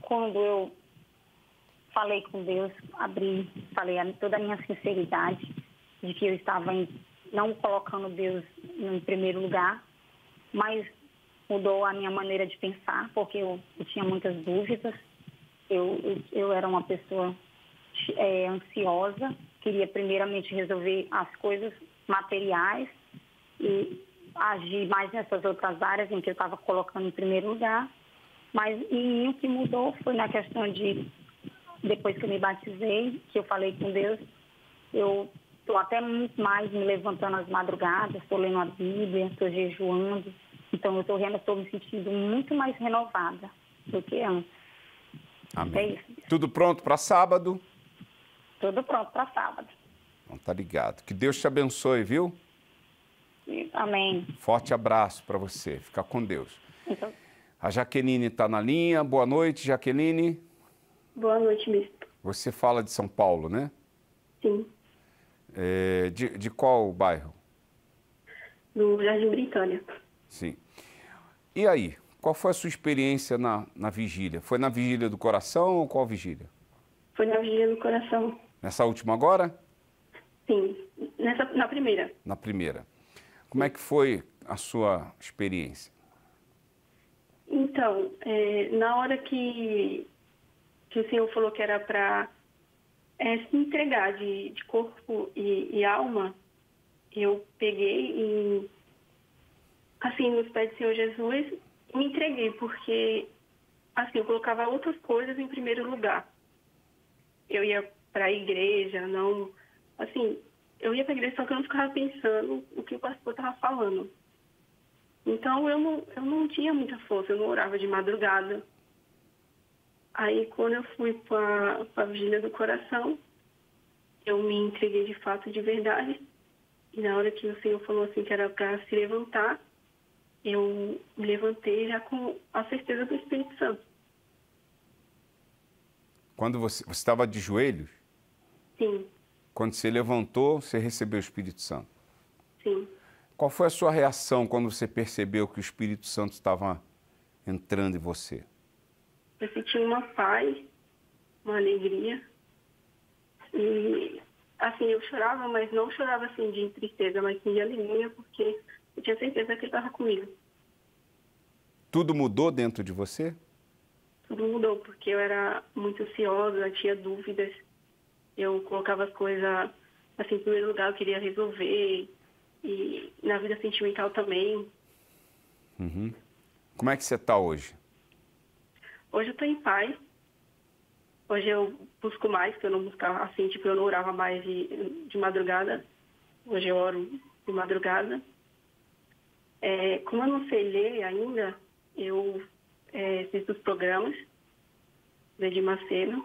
quando eu falei com Deus, falei toda a minha sinceridade de que eu estava não colocando Deus em primeiro lugar, mas mudou a minha maneira de pensar, porque eu tinha muitas dúvidas. Eu era uma pessoa ansiosa, queria primeiramente resolver as coisas materiais e agir mais nessas outras áreas em que eu estava colocando em primeiro lugar. Mas em mim o que mudou foi na questão de, depois que eu me batizei, que eu falei com Deus, eu estou até muito mais me levantando às madrugadas, estou lendo a Bíblia, estou jejuando. Então, eu estou me sentindo muito mais renovada do que antes. Amém. É isso. Tudo pronto para sábado? Tudo pronto para sábado. Então, tá ligado. Que Deus te abençoe, viu? Amém. Forte abraço para você. Fica com Deus. Então, A Jaqueline está na linha. Boa noite, Jaqueline. Boa noite, bispo. Você fala de São Paulo, né? Sim, De qual bairro? do Jardim Britânia. Sim. E aí, qual foi a sua experiência na vigília? Foi na vigília do coração ou qual vigília? Foi na Vigília do Coração. Nessa última agora? Sim, na primeira. Na primeira. Como é que foi a sua experiência? Então, na hora que o Senhor falou que era para se entregar de corpo e alma, eu peguei assim, nos pés do Senhor Jesus, me entreguei, porque assim, eu colocava outras coisas em primeiro lugar. Eu ia para a igreja, não... Assim, eu ia para a igreja, só que eu não ficava pensando o que o pastor estava falando. Então, eu não tinha muita força, eu não orava de madrugada. Aí, quando eu fui para a Vigília do Coração, eu me entreguei de fato, de verdade. E na hora que o Senhor falou assim que era para se levantar, eu me levantei já com a certeza do Espírito Santo. Quando você estava de joelhos? Sim, Quando você levantou, você recebeu o Espírito Santo. sim. Qual foi a sua reação quando você percebeu que o Espírito Santo estava entrando em você? Eu senti uma paz, uma alegria. E, assim, eu chorava, mas não chorava, assim, de tristeza, mas sim de alegria, porque eu tinha certeza que ele estava comigo. Tudo mudou dentro de você? Tudo mudou, porque eu era muito ansiosa, eu tinha dúvidas. Eu colocava as coisas, assim, em primeiro lugar, eu queria resolver. E na vida sentimental também. Uhum. Como é que você está hoje? Hoje eu estou em paz. Hoje eu busco mais, porque eu não buscava assim, tipo, eu não orava mais de madrugada. Hoje eu oro de madrugada. Como eu não sei ler ainda, eu assisto os programas da Edir Macedo.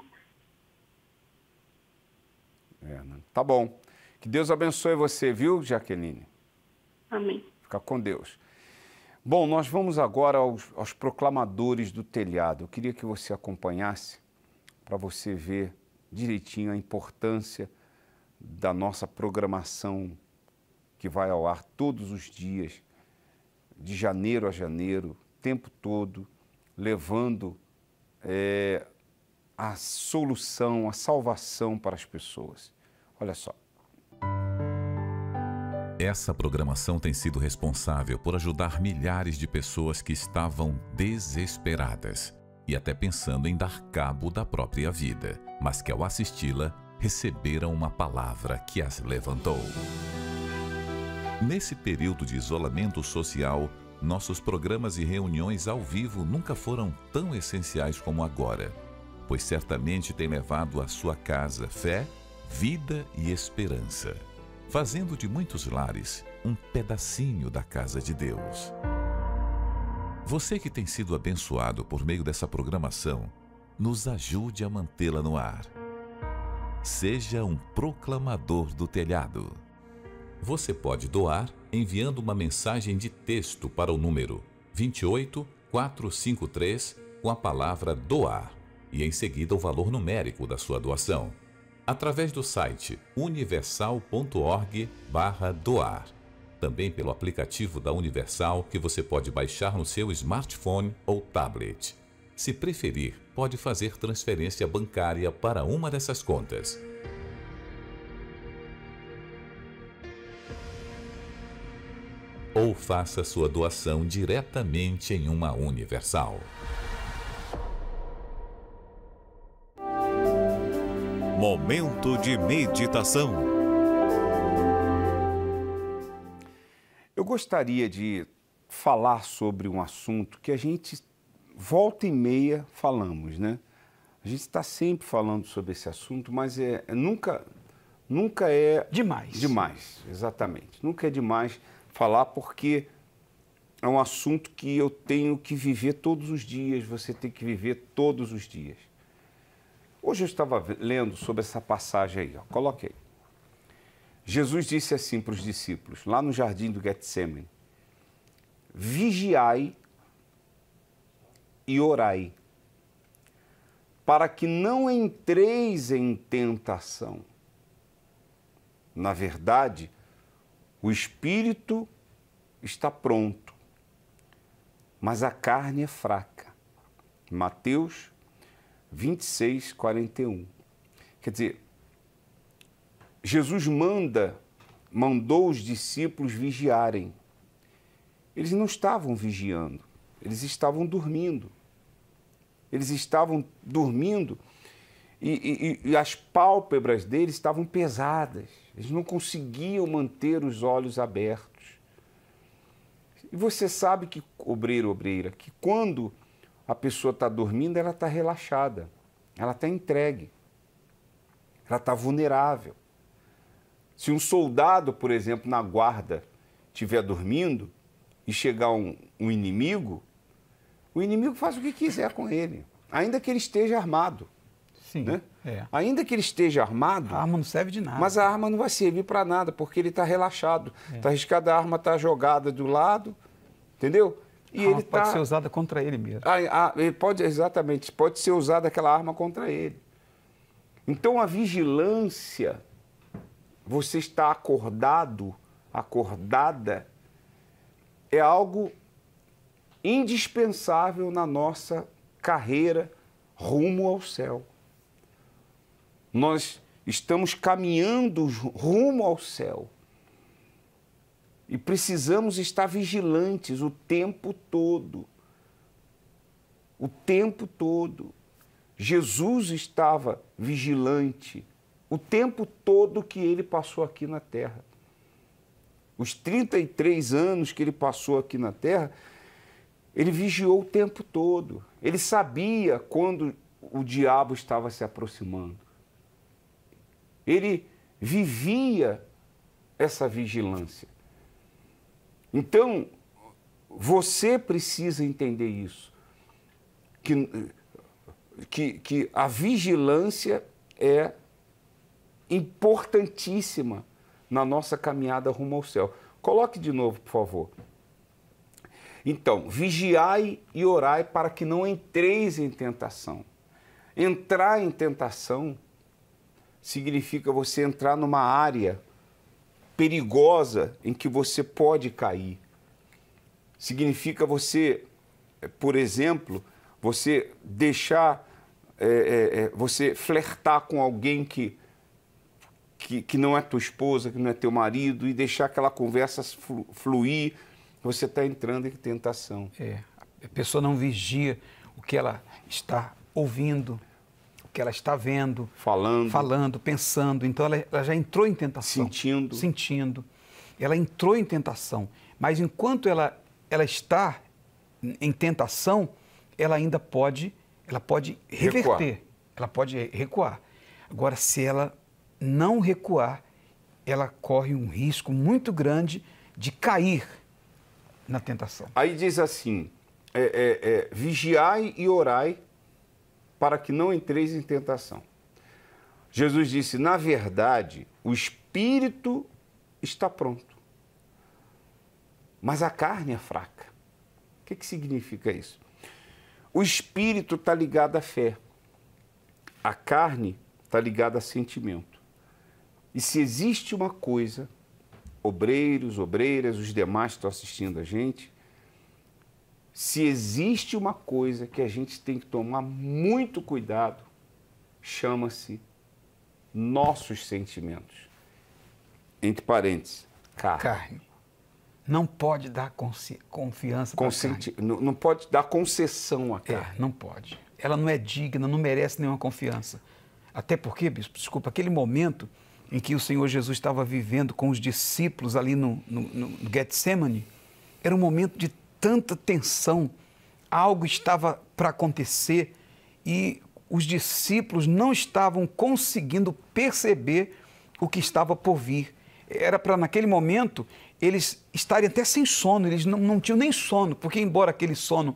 Tá bom. Que Deus abençoe você, viu, Jaqueline? Amém. Fica com Deus. Bom, nós vamos agora aos proclamadores do telhado. Eu queria que você acompanhasse para você ver direitinho a importância da nossa programação que vai ao ar todos os dias, de janeiro a janeiro, o tempo todo, levando a solução, a salvação para as pessoas. Olha só. Essa programação tem sido responsável por ajudar milhares de pessoas que estavam desesperadas e até pensando em dar cabo da própria vida, mas que ao assisti-la, receberam uma palavra que as levantou. Nesse período de isolamento social, nossos programas e reuniões ao vivo nunca foram tão essenciais como agora, pois certamente tem levado à sua casa fé, vida e esperança, fazendo de muitos lares um pedacinho da casa de Deus. Você que tem sido abençoado por meio dessa programação, nos ajude a mantê-la no ar. Seja um proclamador do telhado. Você pode doar enviando uma mensagem de texto para o número 28453 com a palavra doar e em seguida o valor numérico da sua doação, através do site universal.org/doar. Também pelo aplicativo da Universal que você pode baixar no seu smartphone ou tablet. Se preferir, pode fazer transferência bancária para uma dessas contas. Ou faça sua doação diretamente em uma Universal. Momento de meditação. Eu gostaria de falar sobre um assunto que a gente volta e meia falamos, né? A gente está sempre falando sobre esse assunto, mas nunca é Demais. demais, exatamente. Nunca é demais falar porque é um assunto que eu tenho que viver todos os dias, você tem que viver todos os dias. Hoje eu estava lendo sobre essa passagem aí, ó. Coloque aí. Jesus disse assim para os discípulos, lá no jardim do Getsêmani: vigiai e orai, para que não entreis em tentação. Na verdade, o espírito está pronto, mas a carne é fraca. Mateus 26, 41. Quer dizer, Jesus mandou os discípulos vigiarem. Eles não estavam vigiando, eles estavam dormindo. Eles estavam dormindo e as pálpebras deles estavam pesadas. Eles não conseguiam manter os olhos abertos. E você sabe que, obreira, que quando a pessoa está dormindo, ela está relaxada, ela está entregue, ela está vulnerável. Se um soldado, por exemplo, na guarda, estiver dormindo e chegar um inimigo, o inimigo faz o que quiser com ele, ainda que ele esteja armado. Sim, né? Ainda que ele esteja armado, a arma não serve de nada. mas a arma não vai servir para nada, porque ele está relaxado. Está arriscada, a arma está jogada do lado, entendeu? E a arma pode ser usada contra ele mesmo. Exatamente, pode ser usada aquela arma contra ele. Então a vigilância, você está acordado, acordada, é algo indispensável na nossa carreira rumo ao céu. Nós estamos caminhando rumo ao céu e precisamos estar vigilantes o tempo todo. O tempo todo. Jesus estava vigilante o tempo todo que ele passou aqui na terra. Os 33 anos que ele passou aqui na terra, Ele vigiou o tempo todo. Ele sabia quando o diabo estava se aproximando. Ele vivia essa vigilância. Então, você precisa entender isso. Que a vigilância é importantíssima na nossa caminhada rumo ao céu. Coloque de novo, por favor. Então, vigiai e orai para que não entreis em tentação. Entrar em tentação significa você entrar numa área perigosa em que você pode cair. Significa você, por exemplo, você deixar, você flertar com alguém que não é tua esposa, que não é teu marido, e deixar aquela conversa fluir, você está entrando em tentação. A pessoa não vigia o que ela está ouvindo, o que ela está vendo, falando, pensando. Então ela já entrou em tentação. Sentindo. Ela entrou em tentação. Mas enquanto ela está em tentação, ela ainda pode reverter. Ela pode recuar. Agora, se ela não recuar, ela corre um risco muito grande de cair na tentação. Aí diz assim, vigiai e orai para que não entreis em tentação. Jesus disse, na verdade, o espírito está pronto, mas a carne é fraca. O que significa isso? O espírito está ligado à fé, a carne está ligada a sentimento. E se existe uma coisa, obreiros, obreiras, os demais que estão assistindo a gente, se existe uma coisa que a gente tem que tomar muito cuidado, chama-se nossos sentimentos. Entre parênteses, carne. Não pode dar confiança para a carne. Não pode dar concessão à carne. Não pode. Ela não é digna, não merece nenhuma confiança. Até porque, bispo, desculpa, aquele momento em que o Senhor Jesus estava vivendo com os discípulos ali no Getsemane, era um momento de tanta tensão, algo estava para acontecer e os discípulos não estavam conseguindo perceber o que estava por vir. Era para, naquele momento, eles estarem até sem sono, eles não tinham nem sono, porque embora aquele sono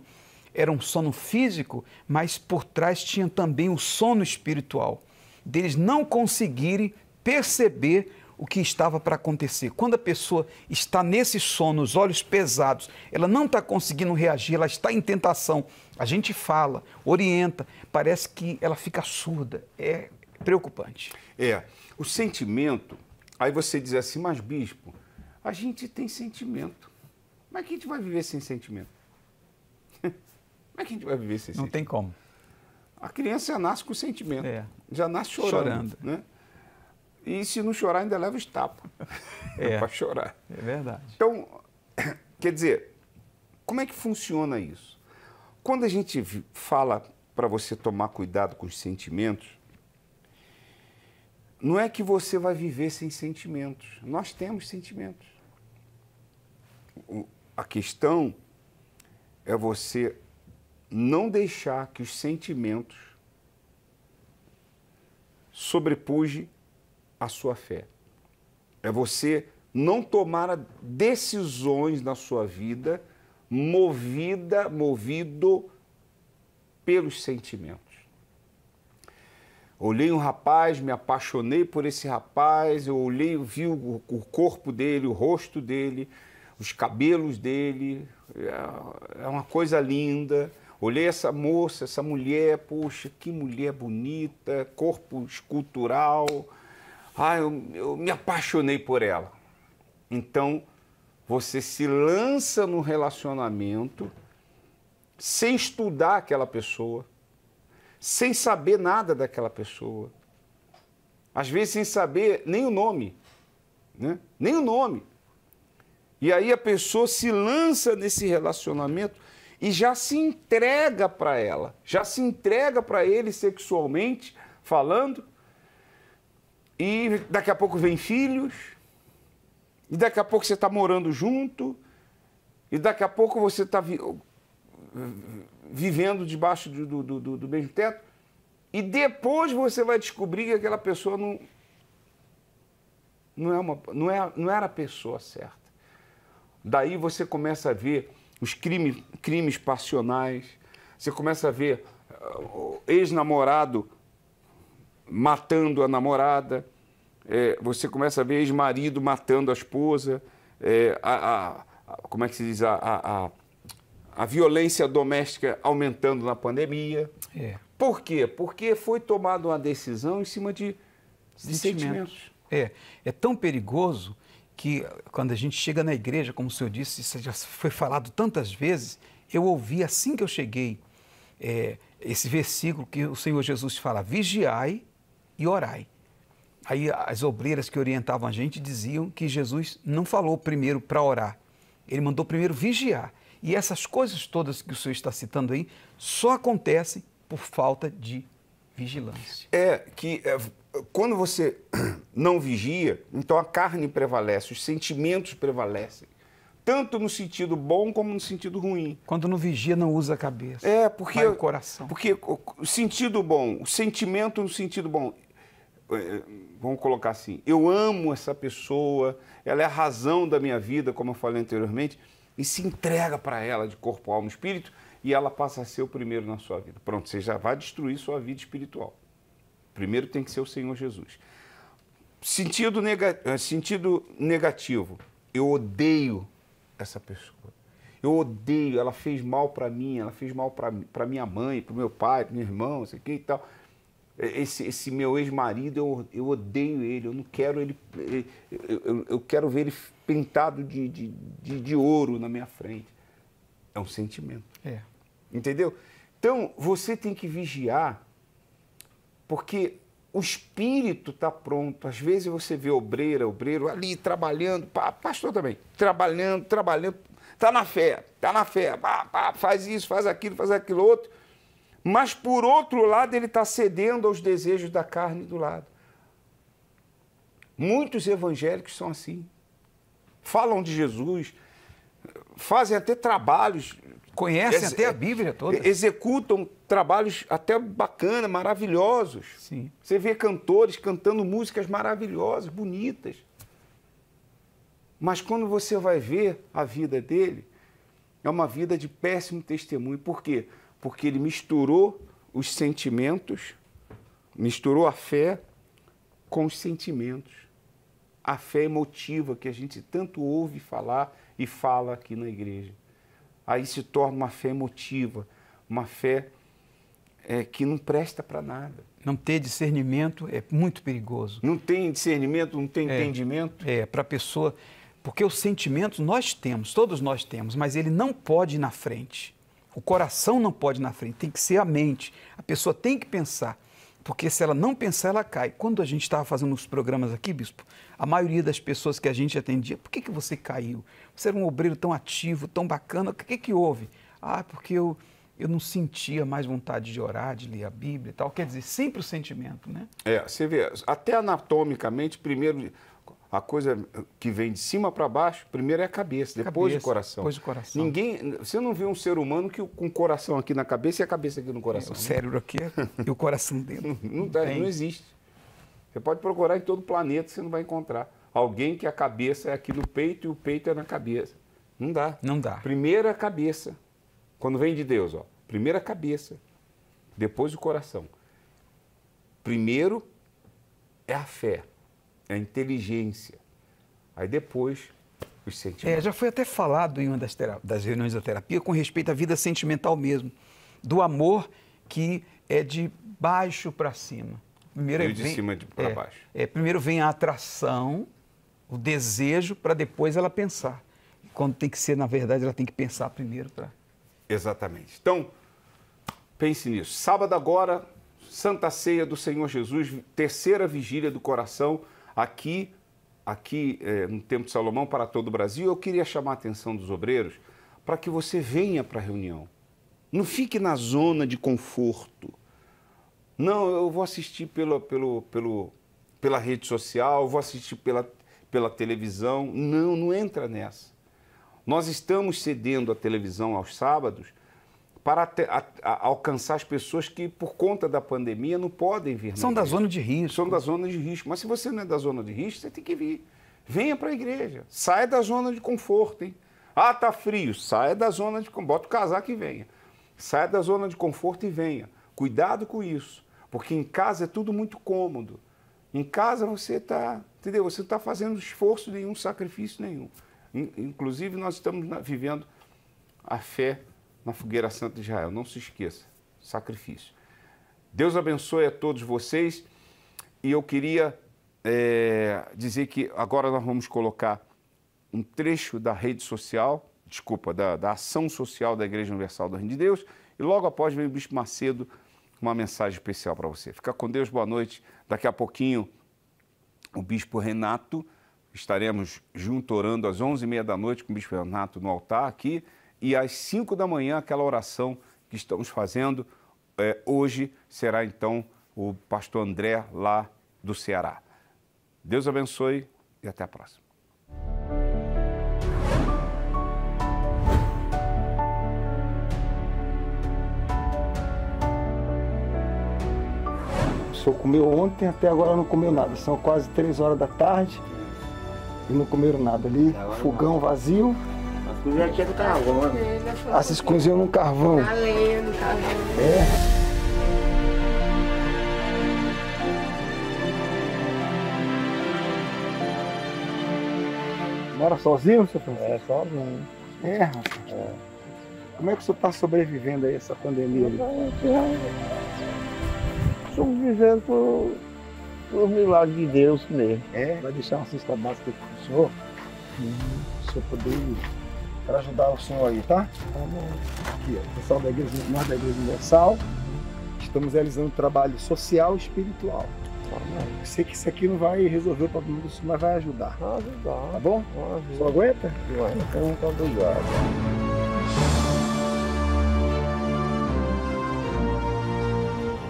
era um sono físico, mas por trás tinha também o sono espiritual, deles não conseguirem perceber o que estava para acontecer. Quando a pessoa está nesse sono, os olhos pesados, ela não está conseguindo reagir, ela está em tentação. A gente fala, orienta, parece que ela fica surda. É preocupante. O sentimento, aí você diz assim, mas bispo, a gente tem sentimento. Como é que a gente vai viver sem sentimento? Como é que a gente vai viver sem sentimento? Não tem como. A criança já nasce com sentimento, já nasce chorando. Né? E se não chorar, ainda leva os tapas para chorar. É verdade. Então, quer dizer, como é que funciona isso? Quando a gente fala para você tomar cuidado com os sentimentos, não é que você vai viver sem sentimentos. Nós temos sentimentos. A questão é você não deixar que os sentimentos sobrepujem a sua fé. É você não tomar decisões na sua vida movido pelos sentimentos. Olhei um rapaz, me apaixonei por esse rapaz, eu olhei, vi o corpo dele, o rosto dele, os cabelos dele, é uma coisa linda. Olhei essa moça, essa mulher, poxa, que mulher bonita, corpo escultural. Eu me apaixonei por ela. Então, você se lança no relacionamento sem estudar aquela pessoa, sem saber nada daquela pessoa. Às vezes sem saber nem o nome, né? Nem o nome. E aí a pessoa se lança nesse relacionamento e já se entrega para ela, já se entrega para ele sexualmente, falando. E daqui a pouco vem filhos, e daqui a pouco você está morando junto, e daqui a pouco você está vivendo debaixo do mesmo teto. E depois você vai descobrir que aquela pessoa não era a pessoa certa. Daí você começa a ver os crimes passionais, você começa a ver o ex-namorado matando a namorada, você começa a ver ex-marido matando a esposa, como é que se diz? A violência doméstica aumentando na pandemia. Por quê? Porque foi tomada uma decisão em cima de sentimentos. É tão perigoso que quando a gente chega na igreja, como o senhor disse, isso já foi falado tantas vezes, eu ouvi assim que eu cheguei esse versículo que o Senhor Jesus fala, vigiai e orai. Aí as obreiras que orientavam a gente diziam que Jesus não falou primeiro para orar, ele mandou primeiro vigiar. E essas coisas todas que o senhor está citando aí só acontecem por falta de vigilância. Quando você não vigia, então a carne prevalece, os sentimentos prevalecem, tanto no sentido bom como no sentido ruim. Quando não vigia, não usa a cabeça, porque vai o coração. Porque o sentido bom, o sentimento no sentido bom, vamos colocar assim, eu amo essa pessoa, ela é a razão da minha vida, como eu falei anteriormente, e se entrega para ela de corpo, alma e espírito, e ela passa a ser o primeiro na sua vida. Pronto, você já vai destruir sua vida espiritual. Primeiro tem que ser o Senhor Jesus. Sentido negativo. Eu odeio essa pessoa. Eu odeio, ela fez mal para mim, ela fez mal para minha mãe, para o meu pai, para meu irmão, isso aqui e tal. Esse meu ex-marido, eu odeio ele, eu não quero ele, eu quero ver ele pintado de ouro na minha frente. É um sentimento. Entendeu? Então, você tem que vigiar, porque o espírito está pronto. Às vezes você vê obreiro ali trabalhando, pastor também, trabalhando, está na fé, faz isso, faz aquilo outro. Mas, por outro lado, ele está cedendo aos desejos da carne do lado. Muitos evangélicos são assim. Falam de Jesus, fazem até trabalhos... Conhecem até a Bíblia toda. Executam trabalhos até bacanas, maravilhosos. Sim. Você vê cantores cantando músicas maravilhosas, bonitas. Mas quando você vai ver a vida dele, é uma vida de péssimo testemunho. Por quê? Porque ele misturou os sentimentos, misturou a fé com os sentimentos. A fé emotiva que a gente tanto ouve falar e fala aqui na igreja. Aí se torna uma fé emotiva, uma fé que não presta para nada. Não ter discernimento é muito perigoso. Não tem discernimento, não tem entendimento. Para a pessoa... Porque os sentimentos nós temos, todos nós temos, mas ele não pode ir na frente. O coração não pode ir na frente, tem que ser a mente. A pessoa tem que pensar, porque se ela não pensar, ela cai. Quando a gente estava fazendo os programas aqui, bispo, a maioria das pessoas que a gente atendia, por que você caiu? Você era um obreiro tão ativo, tão bacana, o que houve? Porque eu não sentia mais vontade de orar, de ler a Bíblia e tal. Quer dizer, sempre o sentimento, né? Você vê, até anatomicamente, primeiro... A coisa que vem de cima para baixo, primeiro é a cabeça, depois o coração. Depois o coração. Você não vê um ser humano com o coração aqui na cabeça e a cabeça aqui no coração. O cérebro aqui e o coração dentro. Não existe. Você pode procurar em todo o planeta, você não vai encontrar alguém que a cabeça é aqui no peito e o peito é na cabeça. Não dá. Não dá. Primeiro a cabeça. Quando vem de Deus, primeiro a cabeça, depois o coração. Primeiro é a fé. É a inteligência. Aí depois, os sentimentos. Já foi até falado em uma das reuniões da terapia com respeito à vida sentimental mesmo. Do amor que é de baixo para cima. Primeiro de cima para baixo. Primeiro vem a atração, o desejo, para depois ela pensar. Quando tem que ser, na verdade, ela tem que pensar primeiro para... Exatamente. Então, pense nisso. Sábado agora, Santa Ceia do Senhor Jesus, terceira vigília do coração, aqui no Templo de Salomão, para todo o Brasil. Eu queria chamar a atenção dos obreiros para que você venha para a reunião. Não fique na zona de conforto. Não, eu vou assistir pela rede social, eu vou assistir pela televisão. Não entra nessa. Nós estamos cedendo a televisão aos sábados para alcançar as pessoas que, por conta da pandemia, não podem vir. São da zona de risco. São da zona de risco. Mas se você não é da zona de risco, você tem que vir. Venha para a igreja. Saia da zona de conforto, hein? Ah, tá frio. Saia da zona de conforto. Bota o casaco e venha. Saia da zona de conforto e venha. Cuidado com isso. Porque em casa é tudo muito cômodo. Em casa você está, entendeu? Você não está fazendo esforço nenhum, sacrifício nenhum. Inclusive, nós estamos vivendo a fé na Fogueira Santa de Israel. Não se esqueça. Sacrifício. Deus abençoe a todos vocês. E eu queria dizer que agora nós vamos colocar um trecho da rede social, da ação social da Igreja Universal do Reino de Deus. E logo após vem o Bispo Macedo, uma mensagem especial para você. Fica com Deus, boa noite. Daqui a pouquinho, o Bispo Renato, estaremos junto orando às 11h30 da noite com o Bispo Renato no altar aqui, e às 5 da manhã, aquela oração que estamos fazendo. Hoje será então o pastor André, lá do Ceará. Deus abençoe e até a próxima. O senhor comeu ontem, até agora não comeu nada. São quase 3 horas da tarde e não comeram nada ali. Fogão vazio. As cozinhas aqui é do carvão, né? Vocês cozinham no carvão. Na lenha, no carvão. Mora sozinho, seu Francisco? Sozinho. Rapaz. Como é que o senhor está sobrevivendo aí a essa pandemia? Sobrevivendo por milagre de Deus mesmo. Vai deixar uma cesta básica aqui pro senhor? O senhor poder para ajudar o senhor aí, tá? Aqui, ó, pessoal da Igreja, nós da Igreja Universal, estamos realizando um trabalho social e espiritual. Eu sei que isso aqui não vai resolver o problema do senhor, mas vai ajudar. Vai ajudar. Tá bom? O senhor aguenta? Então, muito obrigado.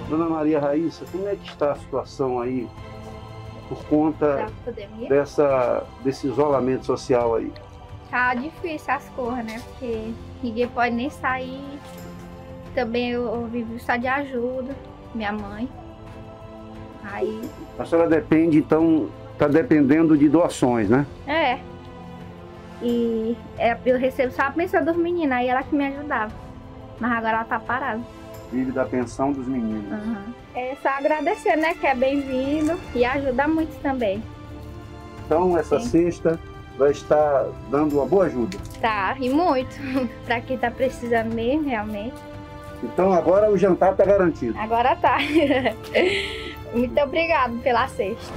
Dona Maria Raíssa, como é que está a situação aí por conta desse isolamento social aí? Tá difícil as coisas, né? Porque ninguém pode nem sair. Também eu vivo só de ajuda, minha mãe. Aí... A senhora depende, então, está dependendo de doações, né? E eu recebo só a pensão dos meninos, aí ela que me ajudava. Mas agora ela tá parada. Vive da pensão dos meninos. É só agradecer, né? Que é bem-vindo e ajuda muito também. Então, essa sexta vai estar dando uma boa ajuda. Tá, e muito. Pra quem tá precisando mesmo, realmente. Então, agora o jantar tá garantido. Agora tá. Muito obrigado pela cesta.